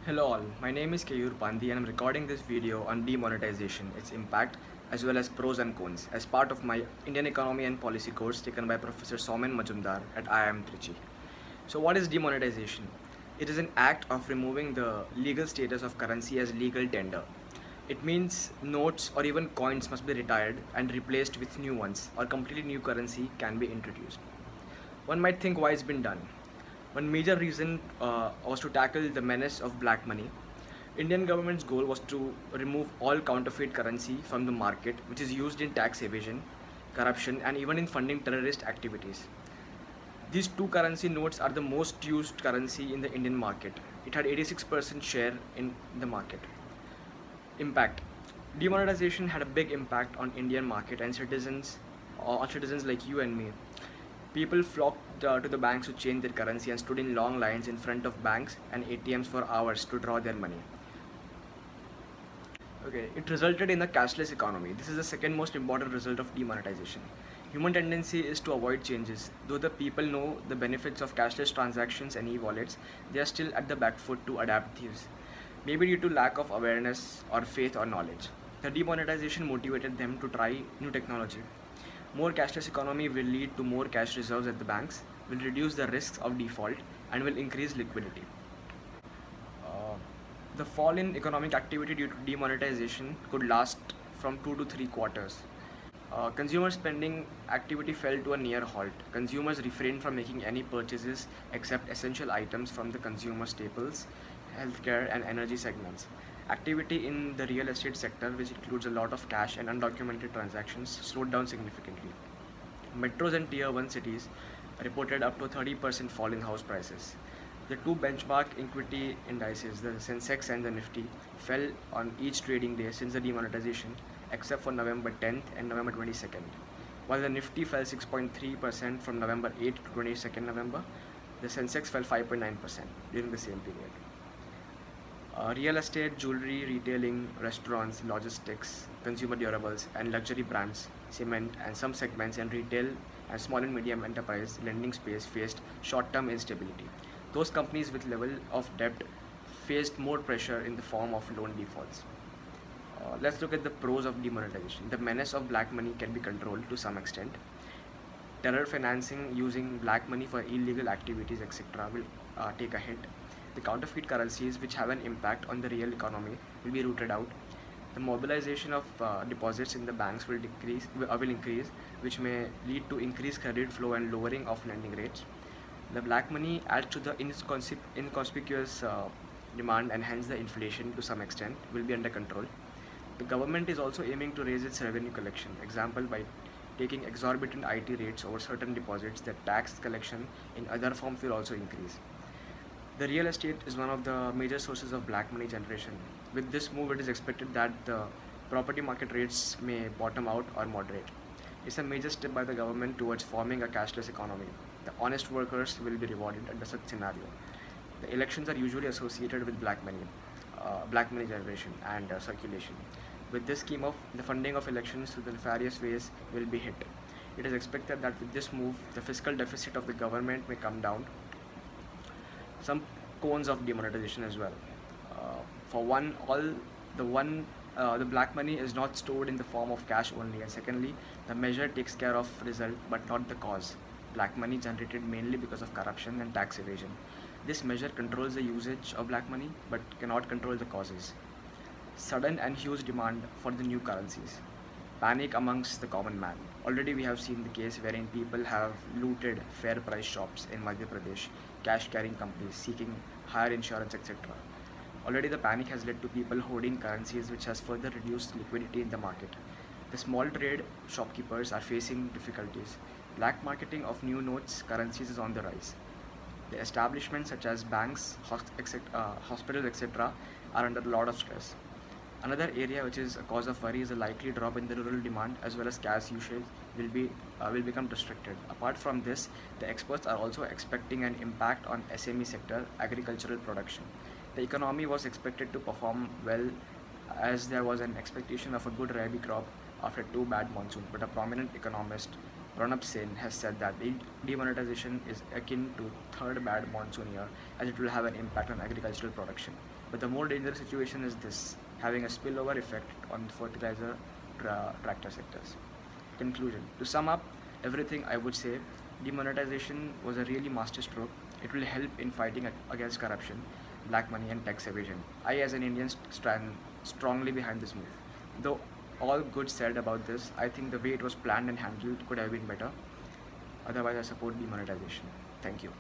Hello all, my name is Keyur and I'm recording this video on demonetization, its impact, as well as pros and cons as part of my Indian Economy and Policy course taken by Professor Somen Majumdar at IIM Trichy. So what is demonetization? It is an act of removing the legal status of currency as legal tender. It means notes or even coins must be retired and replaced with new ones, or completely new currency can be introduced. One might think why it's been done. One major reason was to tackle the menace of black money. Indian government's goal was to remove all counterfeit currency from the market, which is used in tax evasion, corruption, and even in funding terrorist activities. These two currency notes are the most used currency in the Indian market. It had 86% share in the market. Impact. Demonetization had a big impact on Indian market and citizens, or citizens like you and me. People flocked to the banks to change their currency and stood in long lines in front of banks and ATMs for hours to draw their money. Okay, it resulted in a cashless economy. This is the second most important result of demonetization. Human tendency is to avoid changes. Though the people know the benefits of cashless transactions and e-wallets, they are still at the back foot to adapt these. Maybe due to lack of awareness or faith or knowledge. The demonetization motivated them to try new technology. More cashless economy will lead to more cash reserves at the banks, will reduce the risks of default, and will increase liquidity. Uh, the fall in economic activity due to demonetization could last from 2 to 3 quarters. Consumer spending activity fell to a near halt. Consumers refrained from making any purchases except essential items from the consumer staples, healthcare, and energy segments. Activity in the real estate sector, which includes a lot of cash and undocumented transactions, slowed down significantly. Metros and Tier 1 cities reported up to 30% fall in house prices. The two benchmark equity indices, the Sensex and the Nifty, fell on each trading day since the demonetization, except for November 10th and November 22nd. While the Nifty fell 6.3% from November 8th to 22nd November, the Sensex fell 5.9% during the same period. Real estate, jewelry, retailing, restaurants, logistics, consumer durables, and luxury brands, cement, and some segments in retail and small and medium enterprise lending space faced short-term instability. Those companies with level of debt faced more pressure in the form of loan defaults. Let's look at the pros of demonetization. The menace of black money can be controlled to some extent. Terror financing using black money for illegal activities, etc., will take a hit. The counterfeit currencies, which have an impact on the real economy, will be rooted out. The mobilization of deposits in the banks will increase, which may lead to increased credit flow and lowering of lending rates. The black money adds to the inconspicuous demand, and hence the inflation to some extent will be under control. The government is also aiming to raise its revenue collection, example by taking exorbitant IT rates over certain deposits. The tax collection in other forms will also increase. The real estate is one of the major sources of black money generation. With this move, it is expected that the property market rates may bottom out or moderate. It's a major step by the government towards forming a cashless economy. The honest workers will be rewarded under such scenario. The elections are usually associated with black money generation and circulation. With this scheme of the funding of elections through the nefarious ways will be hit. It is expected that with this move, the fiscal deficit of the government may come down. Some cons of demonetization as well. For one, the black money is not stored in the form of cash only, and secondly, the measure takes care of result but not the cause. Black money generated mainly because of corruption and tax evasion. This measure controls the usage of black money but cannot control the causes. Sudden and huge demand for the new currencies. Panic amongst the common man. Already we have seen the case wherein people have looted fair price shops in Madhya Pradesh, cash carrying companies seeking higher insurance, etc. Already the panic has led to people hoarding currencies, which has further reduced liquidity in the market. The small trade shopkeepers are facing difficulties. Black marketing of new notes, currencies is on the rise. The establishments such as banks, hospitals, etc. are under a lot of stress. Another area which is a cause of worry is a likely drop in the rural demand, as well as cash usage will become restricted. Apart from this, the experts are also expecting an impact on SME sector, agricultural production. The economy was expected to perform well, as there was an expectation of a good rabi crop after two bad monsoons, but a prominent economist Pranab Sen has said that demonetization is akin to third bad monsoon year as it will have an impact on agricultural production. But the more dangerous situation is this, having a spillover effect on fertilizer tractor sectors. Conclusion. To sum up everything, I would say demonetization was a really masterstroke. It will help in fighting against corruption, black money, and tax evasion. I, as an Indian, stand strongly behind this move. Though all good said about this, I think the way it was planned and handled could have been better. Otherwise, I support demonetization. Thank you.